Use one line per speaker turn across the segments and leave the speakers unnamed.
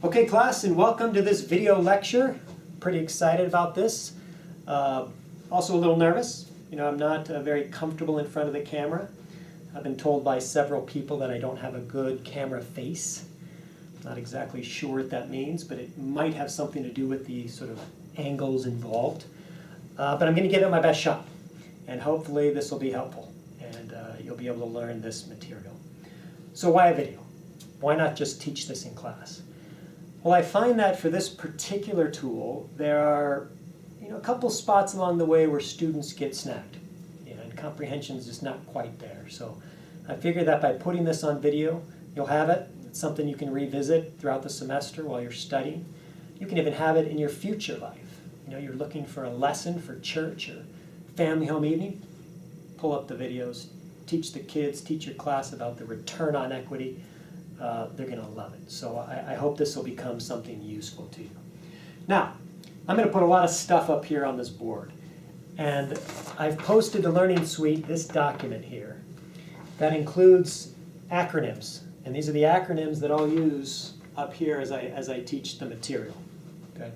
Okay, class, and welcome to this video lecture. Pretty excited about this. Also a little nervous. I'm not very comfortable in front of the camera. I've been told by several people that I don't have a good camera face. Not exactly sure what that means, but it might have something to do with the sort of angles involved. But I'm going to give it my best shot, and hopefully this will be helpful, and you'll be able to learn this material. So why a video? Why not just teach this in class? Well, I find that for this particular tool, there are a couple spots along the way where students get snagged, and comprehension is just not quite there. So I figured that by putting this on video, you'll have it. It's something you can revisit throughout the semester while you're studying. You can even have it in your future life. You're looking for a lesson for church or family home evening. Pull up the videos, teach the kids, teach your class about the return on equity. They're going to love it. So I hope this will become something useful to you. Now, I'm going to put a lot of stuff up here on this board. And I've posted to Learning Suite this document here that includes acronyms. And these are the acronyms that I'll use up here as I teach the material. Okay?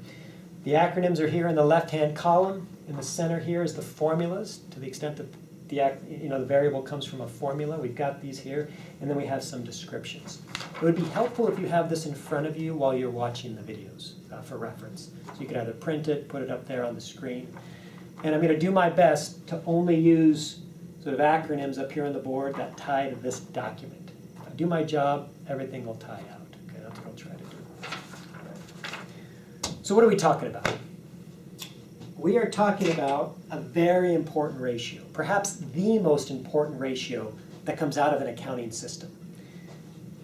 The acronyms are here in the left-hand column. In the center here is the formulas, to the extent that the variable comes from a formula. We've got these here, and then we have some descriptions. It would be helpful if you have this in front of you while you're watching the videos for reference. So you could either print it, put it up there on the screen. And I'm going to do my best to only use sort of acronyms up here on the board that tie to this document. If I do my job, everything will tie out. Okay, that's what I'll try to do. Right. So what are we talking about? We are talking about a very important ratio, perhaps the most important ratio that comes out of an accounting system,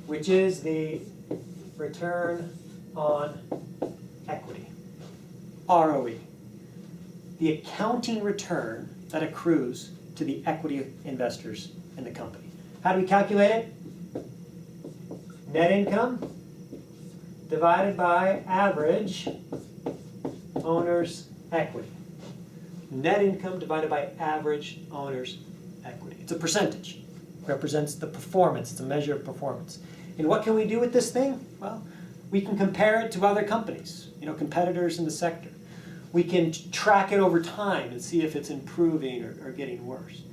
which is the return on equity, ROE, the accounting return that accrues to the equity investors in the company. How do we calculate it? Net income divided by average owner's equity. Net income divided by average owner's equity. It's a percentage. It represents the performance. It's a measure of performance. And what can we do with this thing? Well, we can compare it to other companies, competitors in the sector. We can track it over time and see if it's improving or getting worse.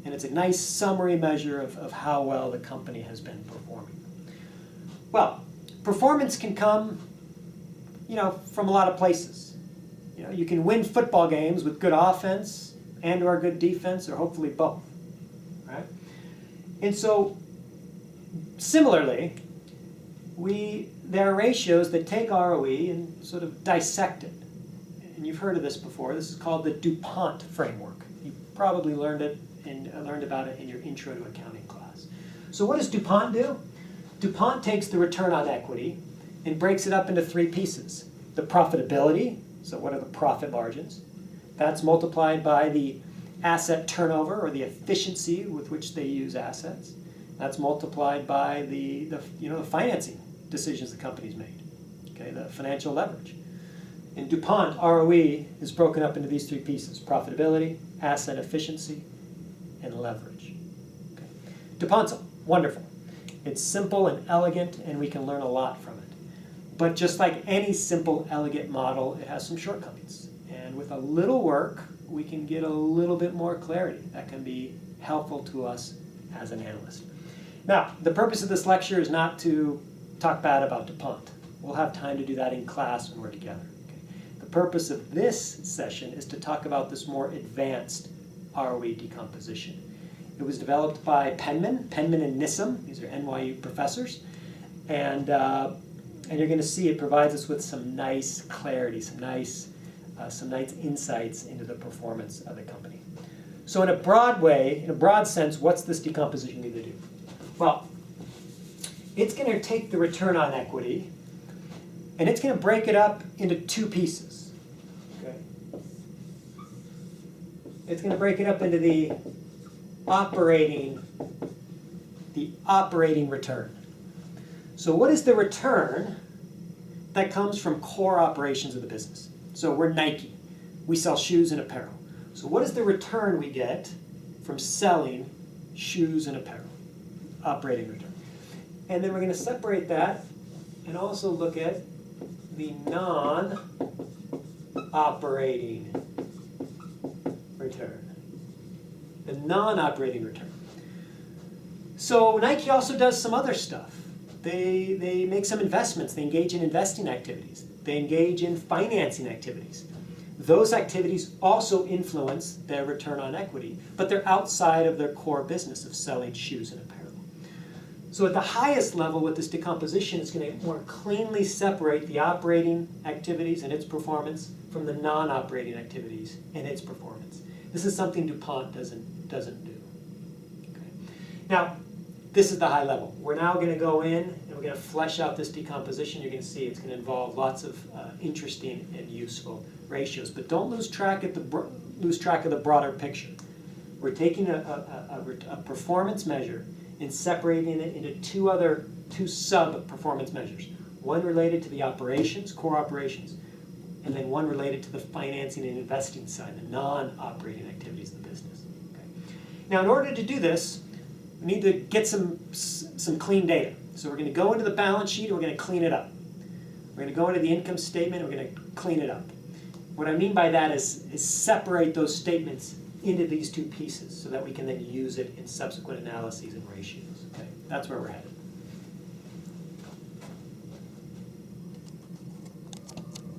And it's a nice summary measure of how well the company has been performing. Well, performance can come, from a lot of places. You can win football games with good offense and/or good defense, or hopefully both, right? And so, similarly, there are ratios that take ROE and sort of dissect it. And you've heard of this before. This is called the DuPont framework. You probably learned about it in your intro to accounting class. So what does DuPont do? DuPont takes the return on equity and breaks it up into three pieces. The profitability. So what are the profit margins? That's multiplied by the asset turnover, or the efficiency with which they use assets. That's multiplied by the financing decisions the company's made. Okay, the financial leverage. In DuPont, ROE is broken up into these three pieces: profitability, asset efficiency, and leverage. Okay. DuPont's wonderful. It's simple and elegant, and we can learn a lot from it. But just like any simple, elegant model, it has some shortcomings. And with a little work, we can get a little bit more clarity that can be helpful to us as an analyst. Now, the purpose of this lecture is not to talk bad about DuPont. We'll have time to do that in class when we're together. Okay? The purpose of this session is to talk about this more advanced ROE decomposition. It was developed by Penman and Nissim. These are NYU professors. And you're going to see it provides us with some nice clarity, some nice insights into the performance of the company. So in a broad sense, what's this decomposition going to do? Well, it's going to take the return on equity, and it's going to break it up into two pieces. Okay? It's going to break it up into the operating return. So what is the return that comes from core operations of the business? So we're Nike. We sell shoes and apparel. So what is the return we get from selling shoes and apparel? Operating return. And then we're going to separate that and also look at the non-operating return. The non-operating return. So Nike also does some other stuff. They make some investments. They engage in investing activities. They engage in financing activities. Those activities also influence their return on equity, but they're outside of their core business of selling shoes and apparel. So at the highest level with this decomposition, it's going to more cleanly separate the operating activities and its performance from the non-operating activities and its performance. This is something DuPont doesn't do. Okay. Now, this is the high level. We're now going to go in and we're going to flesh out this decomposition. You're going to see it's going to involve lots of interesting and useful ratios. But don't lose track of the broader picture. We're taking a performance measure and separating it into two sub-performance measures. One related to the operations, core operations, and then one related to the financing and investing side, the non-operating activities of the business. Okay. Now, in order to do this, we need to get some clean data. So we're going to go into the balance sheet and we're going to clean it up. We're going to go into the income statement and we're going to clean it up. What I mean by that is separate those statements into these two pieces so that we can then use it in subsequent analyses and ratios. Okay? That's where we're headed.